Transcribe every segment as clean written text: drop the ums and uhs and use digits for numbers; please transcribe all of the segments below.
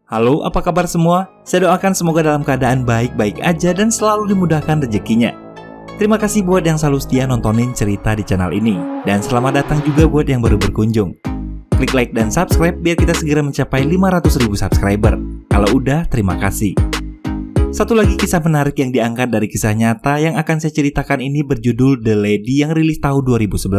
Halo, apa kabar semua? Saya doakan semoga dalam keadaan baik-baik aja dan selalu dimudahkan rezekinya. Terima kasih buat yang selalu setia nontonin cerita di channel ini. Dan selamat datang juga buat yang baru berkunjung. Klik like dan subscribe biar kita segera mencapai 500.000 subscriber. Kalau udah, terima kasih. Satu lagi kisah menarik yang diangkat dari kisah nyata yang akan saya ceritakan ini berjudul The Lady yang rilis tahun 2011.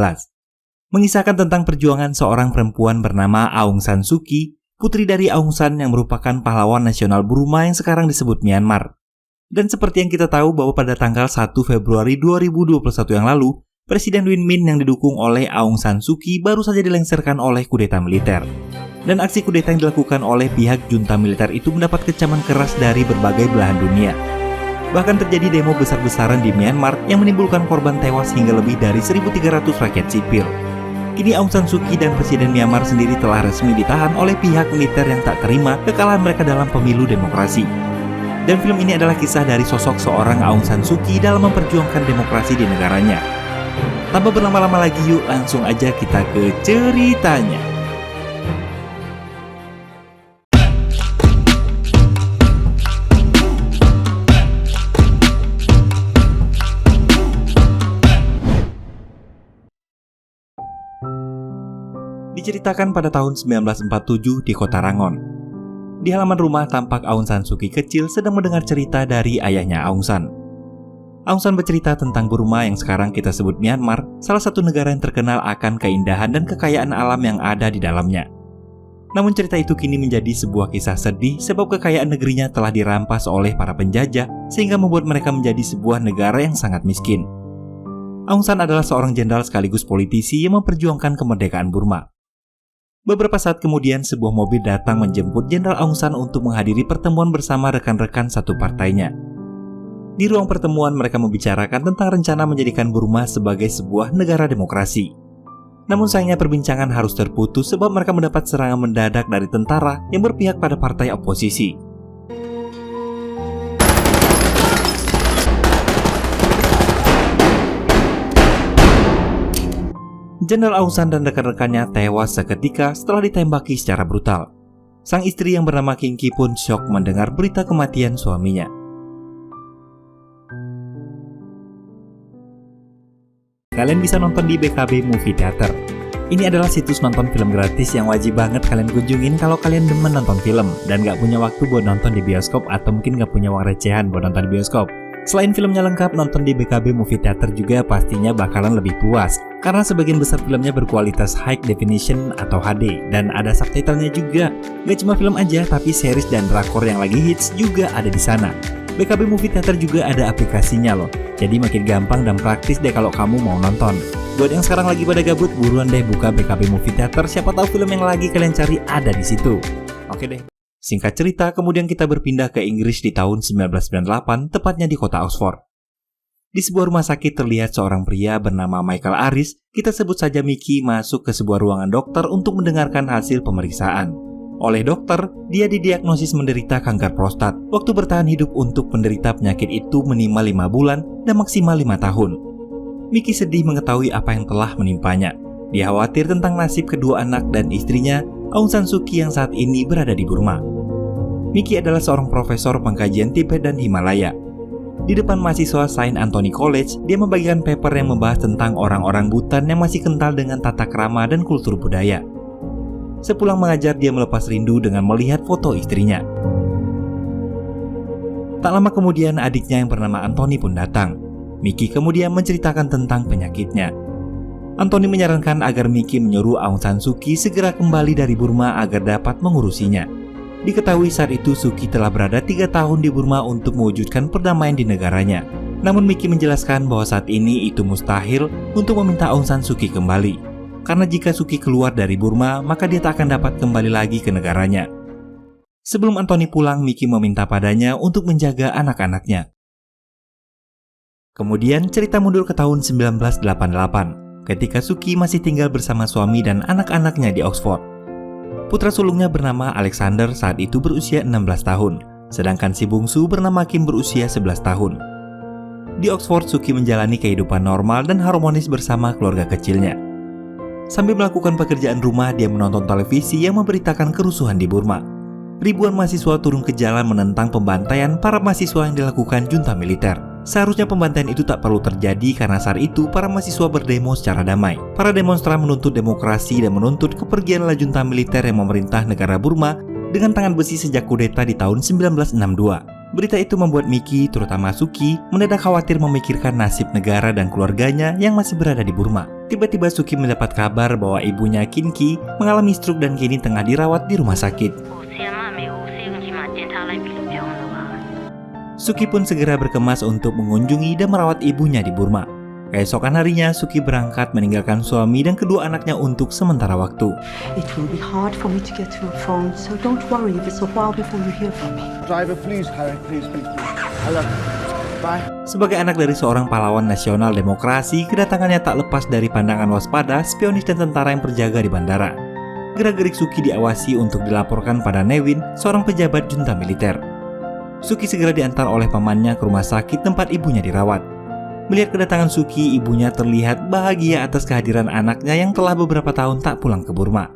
Mengisahkan tentang perjuangan seorang perempuan bernama Aung San Suu Kyi, putri dari Aung San yang merupakan pahlawan nasional Burma yang sekarang disebut Myanmar. Dan seperti yang kita tahu bahwa pada tanggal 1 Februari 2021 yang lalu, Presiden Win Myint yang didukung oleh Aung San Suu Kyi baru saja dilengsarkan oleh kudeta militer. Dan aksi kudeta yang dilakukan oleh pihak junta militer itu mendapat kecaman keras dari berbagai belahan dunia. Bahkan terjadi demo besar-besaran di Myanmar yang menimbulkan korban tewas hingga lebih dari 1.300 rakyat sipil. Kini Aung San Suu Kyi dan Presiden Myanmar sendiri telah resmi ditahan oleh pihak militer yang tak terima kekalahan mereka dalam pemilu demokrasi. Dan film ini adalah kisah dari sosok seorang Aung San Suu Kyi dalam memperjuangkan demokrasi di negaranya. Tanpa berlama-lama lagi, yuk langsung aja kita ke ceritanya. Diceritakan pada tahun 1947 di kota Rangon. Di halaman rumah tampak Aung San Suu Kyi kecil sedang mendengar cerita dari ayahnya Aung San. Aung San bercerita tentang Burma yang sekarang kita sebut Myanmar, salah satu negara yang terkenal akan keindahan dan kekayaan alam yang ada di dalamnya. Namun cerita itu kini menjadi sebuah kisah sedih sebab kekayaan negerinya telah dirampas oleh para penjajah sehingga membuat mereka menjadi sebuah negara yang sangat miskin. Aung San adalah seorang jenderal sekaligus politisi yang memperjuangkan kemerdekaan Burma. Beberapa saat kemudian, sebuah mobil datang menjemput Jenderal Aung San untuk menghadiri pertemuan bersama rekan-rekan satu partainya. Di ruang pertemuan, mereka membicarakan tentang rencana menjadikan Burma sebagai sebuah negara demokrasi. Namun sayangnya perbincangan harus terputus sebab mereka mendapat serangan mendadak dari tentara yang berpihak pada partai oposisi. Jenderal Aung San dan rekan-rekannya tewas seketika setelah ditembaki secara brutal. Sang istri yang bernama King Ki pun syok mendengar berita kematian suaminya. Kalian bisa nonton di BKB Movie Theater. Ini adalah situs nonton film gratis yang wajib banget kalian kunjungin kalau kalian demen nonton film dan gak punya waktu buat nonton di bioskop atau mungkin gak punya uang recehan buat nonton di bioskop. Selain filmnya lengkap, nonton di BKB Movie Theater juga pastinya bakalan lebih puas karena sebagian besar filmnya berkualitas high definition atau HD dan ada subtitlenya juga. Gak cuma film aja, tapi series dan drakor yang lagi hits juga ada di sana. BKB Movie Theater juga ada aplikasinya loh, jadi makin gampang dan praktis deh kalau kamu mau nonton. Buat yang sekarang lagi pada gabut, buruan deh buka BKB Movie Theater, siapa tahu film yang lagi kalian cari ada di situ. Oke deh. Singkat cerita, kemudian kita berpindah ke Inggris di tahun 1998, tepatnya di kota Oxford. Di sebuah rumah sakit terlihat seorang pria bernama Michael Aris, kita sebut saja Mickey, masuk ke sebuah ruangan dokter untuk mendengarkan hasil pemeriksaan. Oleh dokter, dia didiagnosis menderita kanker prostat. Waktu bertahan hidup untuk penderita penyakit itu minimal 5 bulan dan maksimal 5 tahun. Mickey sedih mengetahui apa yang telah menimpanya. Dia khawatir tentang nasib kedua anak dan istrinya, Aung San Suu Kyi yang saat ini berada di Burma. Mickey adalah seorang profesor pengkajian Tibet dan Himalaya. Di depan mahasiswa Saint Anthony College, dia membagikan paper yang membahas tentang orang-orang Butan yang masih kental dengan tata krama dan kultur budaya. Sepulang mengajar, dia melepas rindu dengan melihat foto istrinya. Tak lama kemudian, adiknya yang bernama Anthony pun datang. Mickey kemudian menceritakan tentang penyakitnya. Anthony menyarankan agar Mickey menyuruh Aung San Suu Kyi segera kembali dari Burma agar dapat mengurusinya. Diketahui saat itu Suu Kyi telah berada 3 tahun di Burma untuk mewujudkan perdamaian di negaranya. Namun Mickey menjelaskan bahwa saat ini itu mustahil untuk meminta Aung San Suu Kyi kembali. Karena jika Suu Kyi keluar dari Burma, maka dia tak akan dapat kembali lagi ke negaranya. Sebelum Anthony pulang, Mickey meminta padanya untuk menjaga anak-anaknya. Kemudian cerita mundur ke tahun 1988, ketika Suu Kyi masih tinggal bersama suami dan anak-anaknya di Oxford. Putra sulungnya bernama Alexander saat itu berusia 16 tahun, sedangkan si bungsu bernama Kim berusia 11 tahun. Di Oxford, Suu Kyi menjalani kehidupan normal dan harmonis bersama keluarga kecilnya. Sambil melakukan pekerjaan rumah, dia menonton televisi yang memberitakan kerusuhan di Burma. Ribuan mahasiswa turun ke jalan menentang pembantaian para mahasiswa yang dilakukan junta militer. Seharusnya pembantaian itu tak perlu terjadi karena saat itu para mahasiswa berdemo secara damai. Para demonstran menuntut demokrasi dan menuntut kepergian junta militer yang memerintah negara Burma dengan tangan besi sejak kudeta di tahun 1962. Berita itu membuat Miki, terutama Suki, mendadak khawatir memikirkan nasib negara dan keluarganya yang masih berada di Burma. Tiba-tiba Suki mendapat kabar bahwa ibunya Kinki mengalami stroke dan kini tengah dirawat di rumah sakit. Suki pun segera berkemas untuk mengunjungi dan merawat ibunya di Burma. Keesokan harinya, Suki berangkat meninggalkan suami dan kedua anaknya untuk sementara waktu. It will be hard for me to get to a phone, so don't worry if it's a while before you hear from me. Driver, please hurry, please. I love you. Bye. Sebagai anak dari seorang pahlawan nasional demokrasi, kedatangannya tak lepas dari pandangan waspada spionis dan tentara yang berjaga di bandara. Gerak-gerik Suki diawasi untuk dilaporkan pada Newin, seorang pejabat junta militer. Suki segera diantar oleh pamannya ke rumah sakit tempat ibunya dirawat. Melihat kedatangan Suki, ibunya terlihat bahagia atas kehadiran anaknya yang telah beberapa tahun tak pulang ke Burma.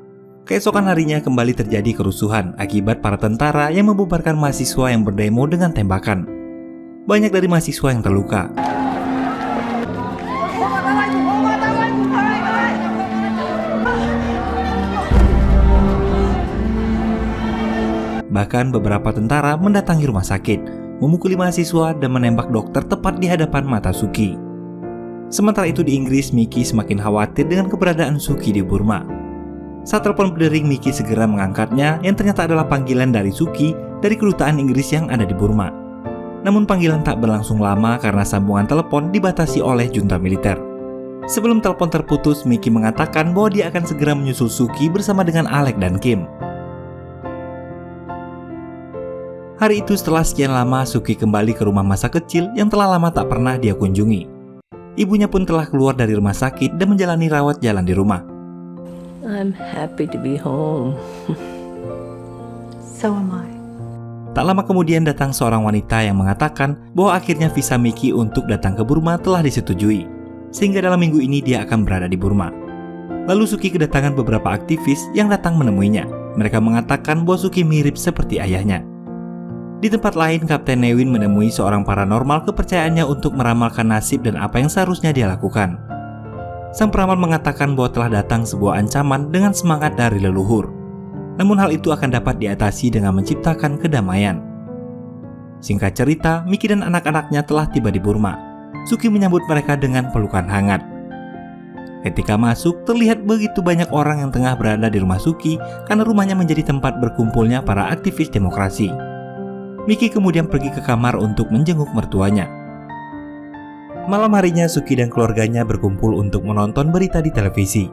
Keesokan harinya kembali terjadi kerusuhan akibat para tentara yang membubarkan mahasiswa yang berdemo dengan tembakan. Banyak dari mahasiswa yang terluka. Bahkan beberapa tentara mendatangi rumah sakit, memukuli mahasiswa dan menembak dokter tepat di hadapan mata Suki. Sementara itu di Inggris, Miki semakin khawatir dengan keberadaan Suki di Burma. Saat telepon berdering, Miki segera mengangkatnya yang ternyata adalah panggilan dari Suki dari kedutaan Inggris yang ada di Burma. Namun panggilan tak berlangsung lama karena sambungan telepon dibatasi oleh junta militer. Sebelum telepon terputus, Miki mengatakan bahwa dia akan segera menyusul Suki bersama dengan Alec dan Kim. Hari itu setelah sekian lama, Suki kembali ke rumah masa kecil yang telah lama tak pernah dia kunjungi. Ibunya pun telah keluar dari rumah sakit dan menjalani rawat jalan di rumah. I'm happy to be home. So am I. Tak lama kemudian datang seorang wanita yang mengatakan bahwa akhirnya visa Miki untuk datang ke Burma telah disetujui, sehingga dalam minggu ini dia akan berada di Burma. Lalu Suki kedatangan beberapa aktivis yang datang menemuinya. Mereka mengatakan bahwa Suki mirip seperti ayahnya. Di tempat lain, Kapten Newin menemui seorang paranormal kepercayaannya untuk meramalkan nasib dan apa yang seharusnya dia lakukan. Sang peramal mengatakan bahwa telah datang sebuah ancaman dengan semangat dari leluhur. Namun hal itu akan dapat diatasi dengan menciptakan kedamaian. Singkat cerita, Miki dan anak-anaknya telah tiba di Burma. Suki menyambut mereka dengan pelukan hangat. Ketika masuk, terlihat begitu banyak orang yang tengah berada di rumah Suki karena rumahnya menjadi tempat berkumpulnya para aktivis demokrasi. Miki kemudian pergi ke kamar untuk menjenguk mertuanya. Malam harinya, Suki dan keluarganya berkumpul untuk menonton berita di televisi.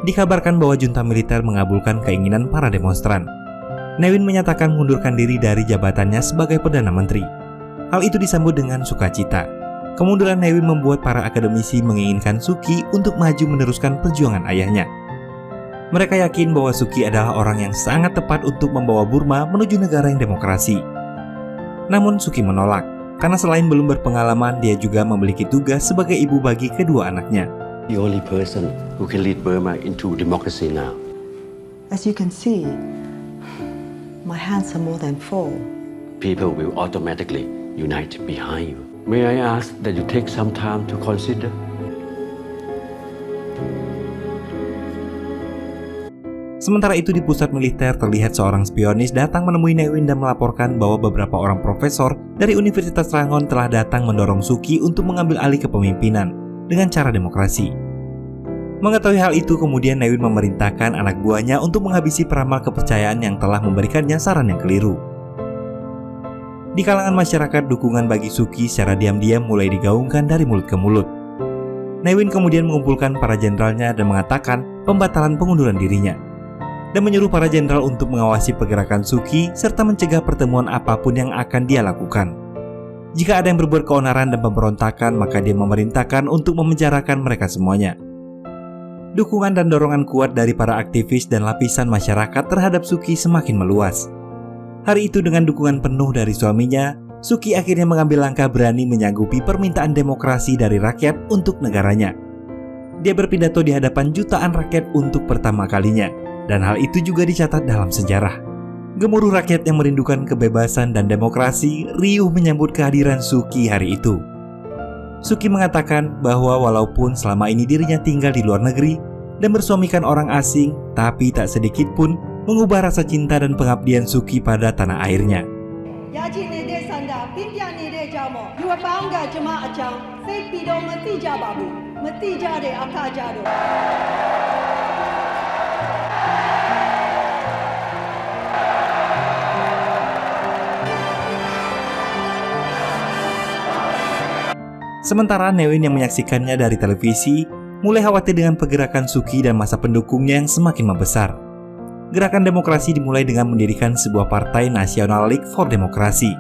Dikabarkan bahwa junta militer mengabulkan keinginan para demonstran. Newin menyatakan mengundurkan diri dari jabatannya sebagai Perdana Menteri. Hal itu disambut dengan sukacita. Kemunduran Newin membuat para akademisi menginginkan Suki untuk maju meneruskan perjuangan ayahnya. Mereka yakin bahwa Suki adalah orang yang sangat tepat untuk membawa Burma menuju negara yang demokrasi. Namun Suki menolak, karena selain belum berpengalaman, dia juga memiliki tugas sebagai ibu bagi kedua anaknya. The only person who can lead Burma into democracy now. As you can see, my hands are more than full. People will automatically unite behind you. May I ask that you take some time to consider? Sementara itu di pusat militer terlihat seorang spionis datang menemui Newin dan melaporkan bahwa beberapa orang profesor dari Universitas Rangon telah datang mendorong Suki untuk mengambil alih kepemimpinan dengan cara demokrasi. Mengetahui hal itu, kemudian Newin memerintahkan anak buahnya untuk menghabisi peramal kepercayaan yang telah memberikannya saran yang keliru. Di kalangan masyarakat, dukungan bagi Suki secara diam-diam mulai digaungkan dari mulut ke mulut. Newin kemudian mengumpulkan para jenderalnya dan mengatakan pembatalan pengunduran dirinya, dan menyuruh para jenderal untuk mengawasi pergerakan Suki serta mencegah pertemuan apapun yang akan dia lakukan. Jika ada yang berbuat keonaran dan pemberontakan, maka dia memerintahkan untuk memenjarakan mereka semuanya. Dukungan dan dorongan kuat dari para aktivis dan lapisan masyarakat terhadap Suki semakin meluas. Hari itu dengan dukungan penuh dari suaminya, Suki akhirnya mengambil langkah berani menyanggupi permintaan demokrasi dari rakyat untuk negaranya. Dia berpidato di hadapan jutaan rakyat untuk pertama kalinya, dan hal itu juga dicatat dalam sejarah. Gemuruh rakyat yang merindukan kebebasan dan demokrasi riuh menyambut kehadiran Suki hari itu. Suki mengatakan bahwa walaupun selama ini dirinya tinggal di luar negeri dan bersuamikan orang asing, tapi tak sedikit pun mengubah rasa cinta dan pengabdian Suki pada tanah airnya. Sementara Newin yang menyaksikannya dari televisi mulai khawatir dengan pergerakan Suki dan masa pendukungnya yang semakin membesar. Gerakan demokrasi dimulai dengan mendirikan sebuah partai National League for Democracy.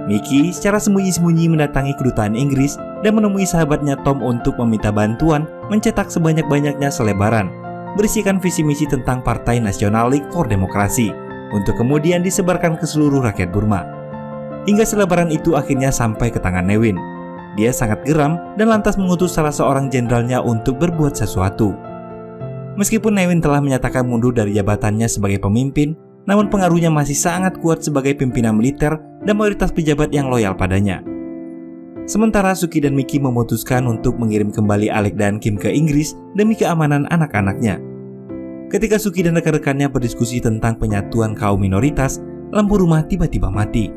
Mickey secara sembunyi-sembunyi mendatangi kedutaan Inggris dan menemui sahabatnya Tom untuk meminta bantuan mencetak sebanyak-banyaknya selebaran berisikan visi misi tentang Partai National League for Democracy untuk kemudian disebarkan ke seluruh rakyat Burma. Hingga selebaran itu akhirnya sampai ke tangan Newin. Dia sangat geram dan lantas mengutus salah seorang jenderalnya untuk berbuat sesuatu. Meskipun Newin telah menyatakan mundur dari jabatannya sebagai pemimpin, namun pengaruhnya masih sangat kuat sebagai pimpinan militer dan mayoritas pejabat yang loyal padanya. Sementara Suki dan Mickey memutuskan untuk mengirim kembali Alec dan Kim ke Inggris demi keamanan anak-anaknya. Ketika Suki dan rekan-rekannya berdiskusi tentang penyatuan kaum minoritas, lampu rumah tiba-tiba mati.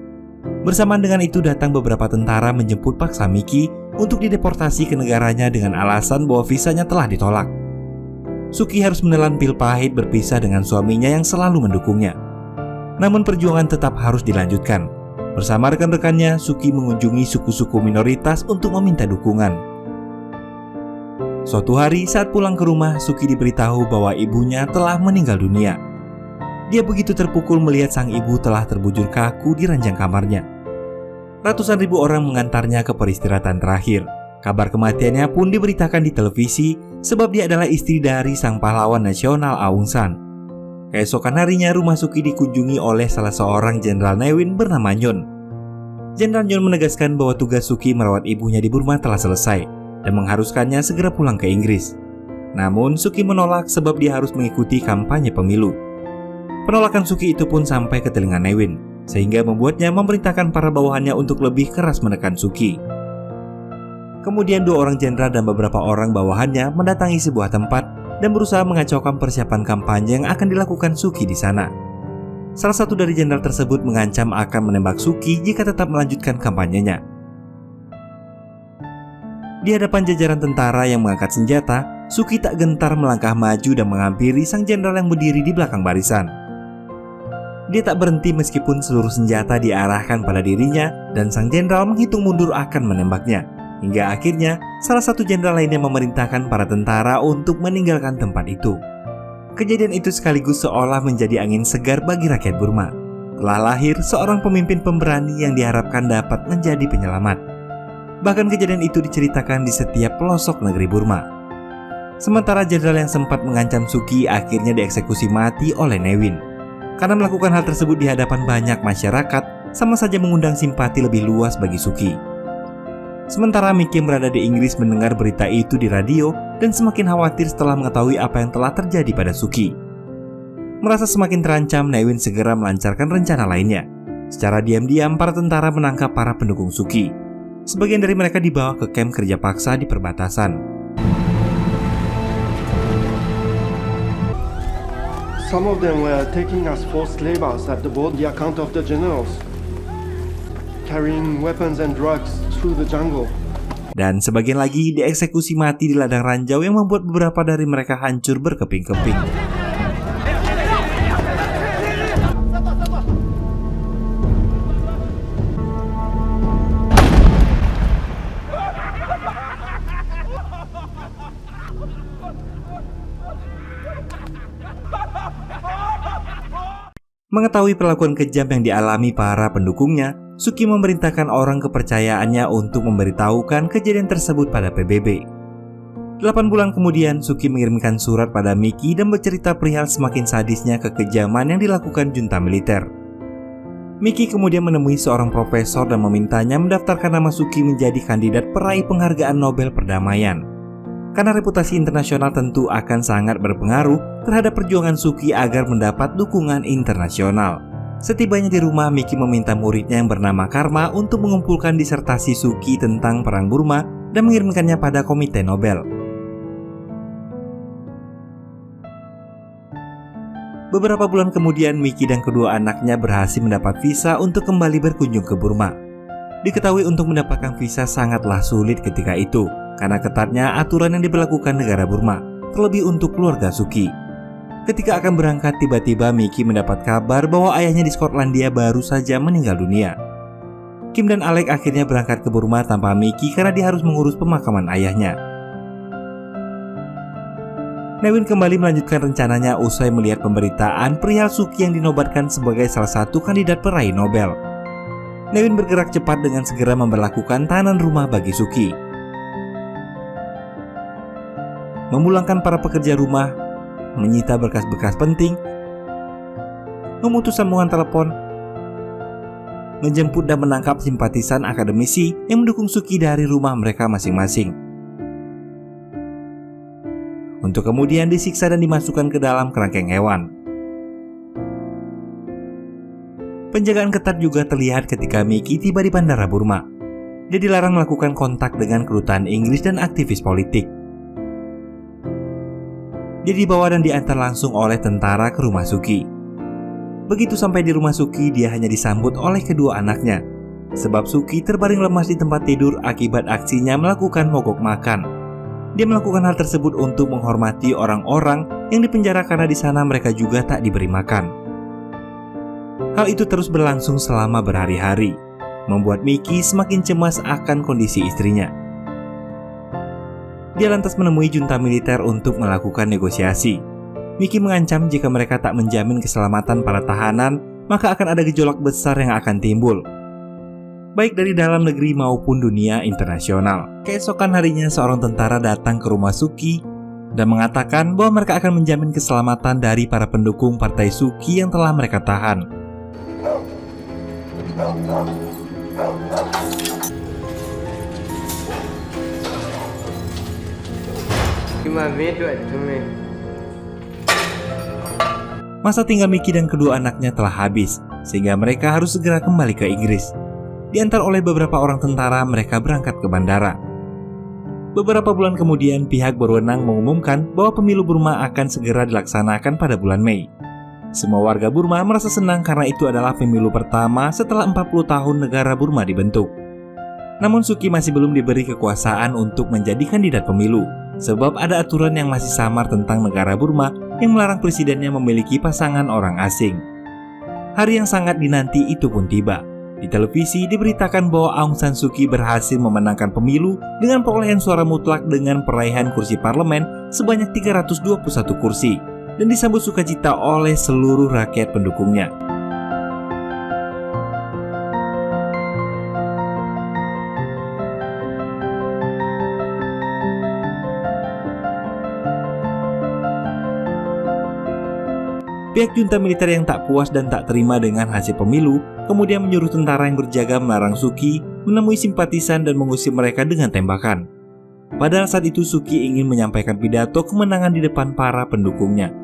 Bersamaan dengan itu datang beberapa tentara menjemput paksa Mickey untuk dideportasi ke negaranya dengan alasan bahwa visanya telah ditolak. Suki harus menelan pil pahit berpisah dengan suaminya yang selalu mendukungnya. Namun perjuangan tetap harus dilanjutkan. Bersama rekan-rekannya, Suki mengunjungi suku-suku minoritas untuk meminta dukungan. Suatu hari saat pulang ke rumah, Suki diberitahu bahwa ibunya telah meninggal dunia. Dia begitu terpukul melihat sang ibu telah terbujur kaku di ranjang kamarnya. Ratusan ribu orang mengantarnya ke peristirahatan terakhir. Kabar kematiannya pun diberitakan di televisi sebab dia adalah istri dari sang pahlawan nasional Aung San. Keesokan harinya rumah Suki dikunjungi oleh salah seorang jenderal Newin bernama Nyon. Jenderal Nyon menegaskan bahwa tugas Suki merawat ibunya di Burma telah selesai dan mengharuskannya segera pulang ke Inggris. Namun Suki menolak sebab dia harus mengikuti kampanye pemilu. Penolakan Suki itu pun sampai ke telinga Newin, sehingga membuatnya memerintahkan para bawahannya untuk lebih keras menekan Suki. Kemudian dua orang jenderal dan beberapa orang bawahannya mendatangi sebuah tempat dan berusaha mengacaukan persiapan kampanye yang akan dilakukan Suki di sana. Salah satu dari jenderal tersebut mengancam akan menembak Suki jika tetap melanjutkan kampanyenya. Di hadapan jajaran tentara yang mengangkat senjata, Suki tak gentar melangkah maju dan menghampiri sang jenderal yang berdiri di belakang barisan. Dia tak berhenti meskipun seluruh senjata diarahkan pada dirinya dan sang jenderal menghitung mundur akan menembaknya. Hingga akhirnya salah satu jenderal lainnya memerintahkan para tentara untuk meninggalkan tempat itu. Kejadian itu sekaligus seolah menjadi angin segar bagi rakyat Burma. Telah lahir seorang pemimpin pemberani yang diharapkan dapat menjadi penyelamat. Bahkan kejadian itu diceritakan di setiap pelosok negeri Burma. Sementara jenderal yang sempat mengancam Suki akhirnya dieksekusi mati oleh Newin. Karena melakukan hal tersebut di hadapan banyak masyarakat, sama saja mengundang simpati lebih luas bagi Suki. Sementara Mickey yang berada di Inggris mendengar berita itu di radio dan semakin khawatir setelah mengetahui apa yang telah terjadi pada Suki. Merasa semakin terancam, Newin segera melancarkan rencana lainnya. Secara diam-diam, para tentara menangkap para pendukung Suki. Sebagian dari mereka dibawa ke kamp kerja paksa di perbatasan. Some of them were taking as forced laborers at the account of the generals, carrying weapons and drugs through the jungle. Dan sebagian lagi dieksekusi mati di ladang ranjau yang membuat beberapa dari mereka hancur berkeping-keping. Mengetahui perlakuan kejam yang dialami para pendukungnya, Suki memerintahkan orang kepercayaannya untuk memberitahukan kejadian tersebut pada PBB. 8 bulan kemudian, Suki mengirimkan surat pada Mickey dan bercerita perihal semakin sadisnya kekejaman yang dilakukan junta militer. Mickey kemudian menemui seorang profesor dan memintanya mendaftarkan nama Suki menjadi kandidat peraih penghargaan Nobel Perdamaian. Karena reputasi internasional tentu akan sangat berpengaruh terhadap perjuangan Suki agar mendapat dukungan internasional. Setibanya di rumah, Miki meminta muridnya yang bernama Karma untuk mengumpulkan disertasi Suki tentang Perang Burma dan mengirimkannya pada Komite Nobel. Beberapa bulan kemudian, Miki dan kedua anaknya berhasil mendapat visa untuk kembali berkunjung ke Burma. Diketahui untuk mendapatkan visa sangatlah sulit ketika itu, karena ketatnya aturan yang diberlakukan negara Burma, terlebih untuk keluarga Suki. Ketika akan berangkat, tiba-tiba Miki mendapat kabar bahwa ayahnya di Skotlandia baru saja meninggal dunia. Kim dan Alec akhirnya berangkat ke Burma tanpa Miki karena dia harus mengurus pemakaman ayahnya. Nevin kembali melanjutkan rencananya usai melihat pemberitaan perihal Suki yang dinobatkan sebagai salah satu kandidat peraih Nobel. Nevin bergerak cepat dengan segera memberlakukan tahanan rumah bagi Suki. Memulangkan para pekerja rumah, menyita berkas-berkas penting, memutus sambungan telepon, menjemput dan menangkap simpatisan akademisi yang mendukung Suki dari rumah mereka masing-masing, untuk kemudian disiksa dan dimasukkan ke dalam kerangkeng hewan. Penjagaan ketat juga terlihat ketika Miki tiba di bandara Burma. Dia dilarang melakukan kontak dengan kedutaan Inggris dan aktivis politik. Dia dibawa dan diantar langsung oleh tentara ke rumah Suki. Begitu sampai di rumah Suki, dia hanya disambut oleh kedua anaknya, sebab Suki terbaring lemas di tempat tidur akibat aksinya melakukan mogok makan. Dia melakukan hal tersebut untuk menghormati orang-orang yang dipenjara karena di sana mereka juga tak diberi makan. Hal itu terus berlangsung selama berhari-hari, membuat Miki semakin cemas akan kondisi istrinya. Dia lantas menemui junta militer untuk melakukan negosiasi. Miki mengancam jika mereka tak menjamin keselamatan para tahanan, maka akan ada gejolak besar yang akan timbul, baik dari dalam negeri maupun dunia internasional. Keesokan harinya, seorang tentara datang ke rumah Suki dan mengatakan bahwa mereka akan menjamin keselamatan dari para pendukung partai Suki yang telah mereka tahan. Masa tinggal Miki dan kedua anaknya telah habis, sehingga mereka harus segera kembali ke Inggris. Diantar oleh beberapa orang tentara, mereka berangkat ke bandara. Beberapa bulan kemudian, pihak berwenang mengumumkan bahwa pemilu Burma akan segera dilaksanakan pada bulan Mei. Semua warga Burma merasa senang karena itu adalah pemilu pertama setelah 40 tahun negara Burma dibentuk. Namun Suki masih belum diberi kekuasaan untuk menjadi kandidat pemilu, sebab ada aturan yang masih samar tentang negara Burma yang melarang presidennya memiliki pasangan orang asing. Hari yang sangat dinanti itu pun tiba. Di televisi diberitakan bahwa Aung San Suu Kyi berhasil memenangkan pemilu dengan perolehan suara mutlak dengan peraihan kursi parlemen sebanyak 321 kursi dan disambut sukacita oleh seluruh rakyat pendukungnya. Pihak junta militer yang tak puas dan tak terima dengan hasil pemilu kemudian menyuruh tentara yang berjaga melarang Suu Kyi menemui simpatisan dan mengusir mereka dengan tembakan. Padahal saat itu Suu Kyi ingin menyampaikan pidato kemenangan di depan para pendukungnya.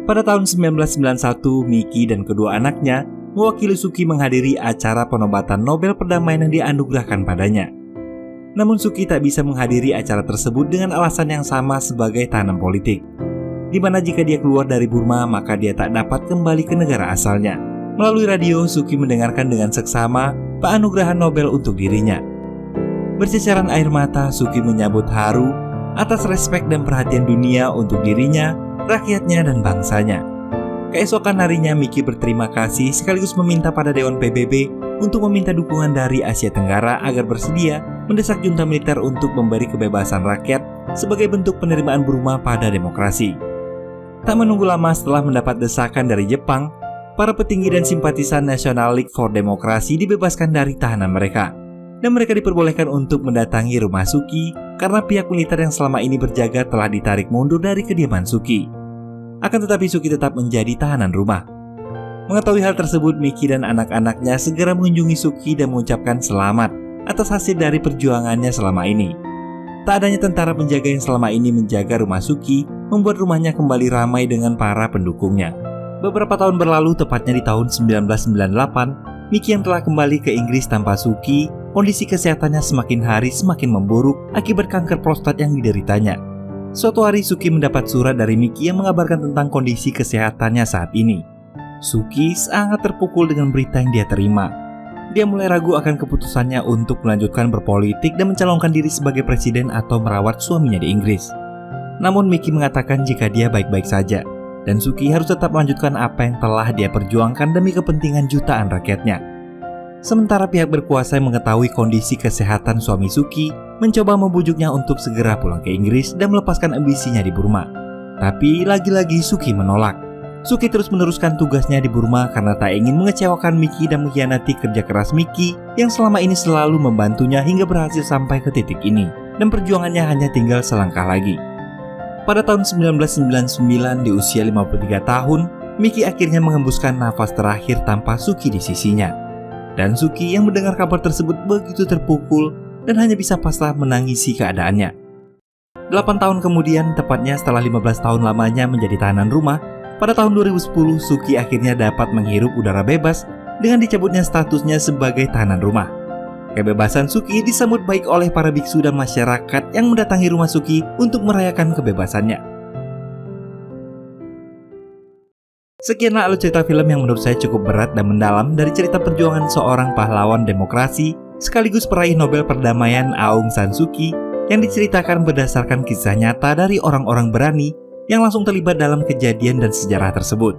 Pada tahun 1991, Miki dan kedua anaknya mewakili Suu Kyi menghadiri acara penobatan Nobel Perdamaian yang dianugerahkan padanya. Namun Suu Kyi tak bisa menghadiri acara tersebut dengan alasan yang sama sebagai tahanan politik, di mana jika dia keluar dari Burma maka dia tak dapat kembali ke negara asalnya. Melalui radio, Suu Kyi mendengarkan dengan seksama penganugerahan Nobel untuk dirinya. Berceceran air mata, Suu Kyi menyambut haru atas respek dan perhatian dunia untuk dirinya, rakyatnya, dan bangsanya. Keesokan harinya, Miki berterima kasih sekaligus meminta pada Dewan PBB untuk meminta dukungan dari Asia Tenggara agar bersedia mendesak junta militer untuk memberi kebebasan rakyat sebagai bentuk penerimaan Burma pada demokrasi. Tak menunggu lama setelah mendapat desakan dari Jepang, para petinggi dan simpatisan National League for Democracy dibebaskan dari tahanan mereka, dan mereka diperbolehkan untuk mendatangi rumah Suu Kyi karena pihak militer yang selama ini berjaga telah ditarik mundur dari kediaman Suu Kyi. Akan tetapi Suu Kyi tetap menjadi tahanan rumah. Mengetahui hal tersebut, Miki dan anak-anaknya segera mengunjungi Suu Kyi dan mengucapkan selamat atas hasil dari perjuangannya selama ini. Tak adanya tentara penjaga yang selama ini menjaga rumah Suu Kyi membuat rumahnya kembali ramai dengan para pendukungnya. Beberapa tahun berlalu, tepatnya di tahun 1998, Miki yang telah kembali ke Inggris tanpa Suki, kondisi kesehatannya semakin hari semakin memburuk akibat kanker prostat yang dideritanya. Suatu hari Suki mendapat surat dari Miki yang mengabarkan tentang kondisi kesehatannya saat ini. Suki sangat terpukul dengan berita yang dia terima. Dia mulai ragu akan keputusannya untuk melanjutkan berpolitik dan mencalonkan diri sebagai presiden atau merawat suaminya di Inggris. Namun Miki mengatakan jika dia baik-baik saja, dan Suki harus tetap melanjutkan apa yang telah dia perjuangkan demi kepentingan jutaan rakyatnya. Sementara pihak berkuasa yang mengetahui kondisi kesehatan suami Suki mencoba membujuknya untuk segera pulang ke Inggris dan melepaskan ambisinya di Burma. Tapi lagi-lagi Suki menolak. Suki terus meneruskan tugasnya di Burma karena tak ingin mengecewakan Miki dan mengkhianati kerja keras Miki yang selama ini selalu membantunya hingga berhasil sampai ke titik ini, dan perjuangannya hanya tinggal selangkah lagi. Pada tahun 1999 di usia 53 tahun, Miki akhirnya mengembuskan nafas terakhir tanpa Suki di sisinya. Dan Suki yang mendengar kabar tersebut begitu terpukul dan hanya bisa pasrah menangisi keadaannya. 8 tahun kemudian, tepatnya setelah 15 tahun lamanya menjadi tahanan rumah, pada tahun 2010 Suki akhirnya dapat menghirup udara bebas dengan dicabutnya statusnya sebagai tahanan rumah. Kebebasan Suki disambut baik oleh para biksu dan masyarakat yang mendatangi rumah Suki untuk merayakan kebebasannya. Sekianlah alur cerita film yang menurut saya cukup berat dan mendalam dari cerita perjuangan seorang pahlawan demokrasi sekaligus peraih Nobel Perdamaian Aung San Suu Kyi yang diceritakan berdasarkan kisah nyata dari orang-orang berani yang langsung terlibat dalam kejadian dan sejarah tersebut.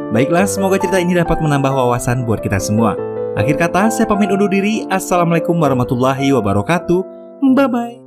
Baiklah, semoga cerita ini dapat menambah wawasan buat kita semua. Akhir kata, saya pamit undur diri. Assalamualaikum warahmatullahi wabarakatuh. Bye-bye.